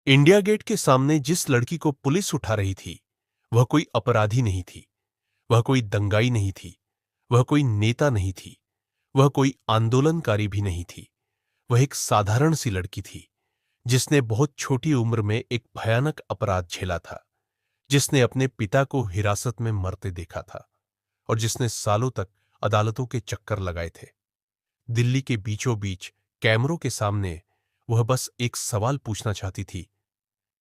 India gate के सामने जिस लड़की को पुलिस उठा रही थी, वह कोई अपराधी नहीं थी, वह कोई दंगाई नहीं थी, वह कोई नेता नहीं थी, वह कोई आंदोलनकारी भी नहीं थी। वह एक साधारण सी लड़की थी, जिसने बहुत छोटी उम्र में एक भयानक अपराध झेला था, जिसने अपने पिता को हिरासत में मरते देखा था और जिसने सालों तक अदालतों के चक्कर लगाए थे। दिल्ली के बीचों बीच कैमरों के सामने वह बस एक सवाल पूछना चाहती थी,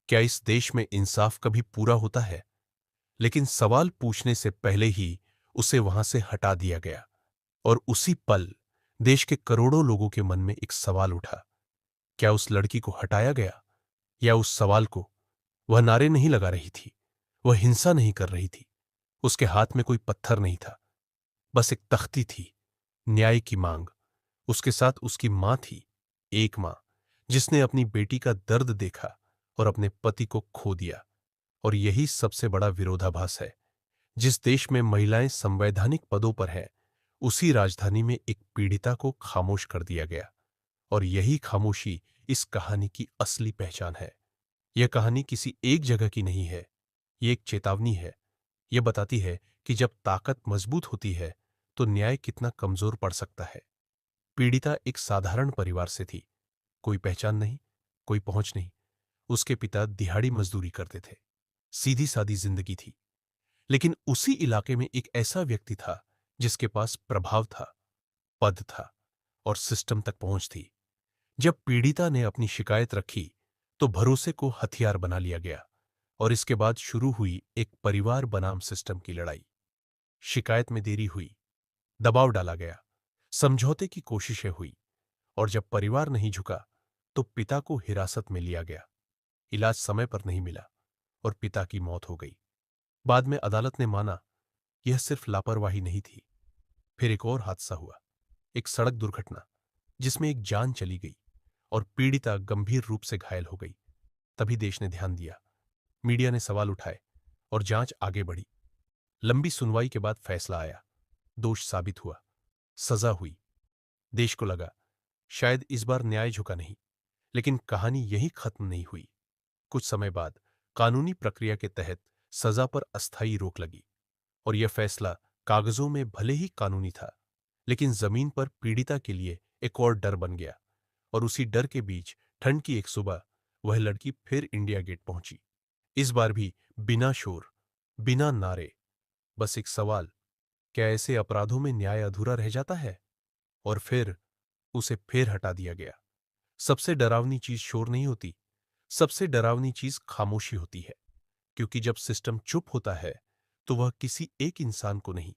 क्या इस देश में इंसाफ कभी पूरा होता है? लेकिन सवाल पूछने से पहले ही उसे वहां से हटा दिया गया और उसी पल देश के करोड़ों लोगों के मन में एक सवाल उठा, क्या उस लड़की को हटाया गया? या उस सवाल को? वह नारे नहीं लगा रही थी, वह हिंसा नहीं कर रही थी, उसके हाथ में कोई पत्थर नहीं था, बस एक तख्ती थी, न्याय की मांग। उसके साथ उसकी मां थी, एक मां जिसने अपनी बेटी का दर्द देखा और अपने पति को खो दिया। और यही सबसे बड़ा विरोधाभास है। जिस देश में महिलाएं संवैधानिक पदों पर हैं, उसी राजधानी में एक पीड़िता को खामोश कर दिया गया। और यही खामोशी इस कहानी की असली पहचान है। यह कहानी किसी एक जगह की नहीं है, ये एक चेतावनी है। यह बताती है कि जब ताकत मजबूत होती है, तो न्याय कितना कमजोर पड़ सकता है। पीड़िता एक साधारण परिवार से थी, कोई पहचान नहीं, कोई पहुंच नहीं। उसके पिता दिहाड़ी मजदूरी करते थे, सीधी सादी जिंदगी थी। लेकिन उसी इलाके में एक ऐसा व्यक्ति था जिसके पास प्रभाव था, पद था और सिस्टम तक पहुंच थी। जब पीड़िता ने अपनी शिकायत रखी, तो भरोसे को हथियार बना लिया गया और इसके बाद शुरू हुई एक परिवार बनाम सिस्टम की लड़ाई। शिकायत में देरी हुई, दबाव डाला गया, समझौते की कोशिशें हुई और जब परिवार नहीं झुका, तो पिता को हिरासत में लिया गया। इलाज समय पर नहीं मिला और पिता की मौत हो गई। बाद में अदालत ने माना यह सिर्फ लापरवाही नहीं थी। फिर एक और हादसा हुआ, एक सड़क दुर्घटना जिसमें एक जान चली गई और पीड़िता गंभीर रूप से घायल हो गई। तभी देश ने ध्यान दिया, मीडिया ने सवाल उठाए और जांच आगे बढ़ी। लंबी सुनवाई के बाद फैसला आया, दोष साबित हुआ, सजा हुई। देश को लगा शायद इस बार न्याय झुका नहीं, लेकिन कहानी यही खत्म नहीं हुई। कुछ समय बाद कानूनी प्रक्रिया के तहत सजा पर अस्थायी रोक लगी और यह फैसला कागजों में भले ही कानूनी था, लेकिन जमीन पर पीड़िता के लिए एक और डर बन गया। और उसी डर के बीच ठंड की एक सुबह वह लड़की फिर इंडिया गेट पहुंची। इस बार भी बिना शोर, बिना नारे, बस एक सवाल, क्या ऐसे अपराधों में न्याय अधूरा रह जाता है? और फिर उसे फिर हटा दिया गया। सबसे डरावनी चीज शोर नहीं होती, सबसे डरावनी चीज खामोशी होती है। क्योंकि जब सिस्टम चुप होता है, तो वह किसी एक इंसान को नहीं,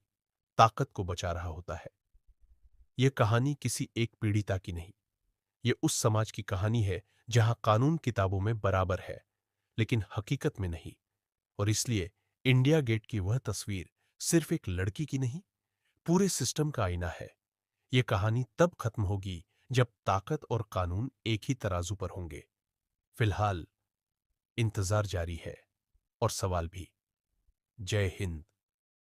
ताकत को बचा रहा होता है। यह कहानी किसी एक पीड़िता की नहीं, यह उस समाज की कहानी है जहां कानून किताबों में बराबर है, लेकिन हकीकत में नहीं। और इसलिए इंडिया गेट की वह तस्वीर सिर्फ एक लड़की की नहीं, पूरे सिस्टम का आईना है। यह कहानी तब खत्म होगी जब ताकत और कानून एक ही तराजू पर होंगे। फिलहाल इंतजार जारी है और सवाल भी। जय हिंद।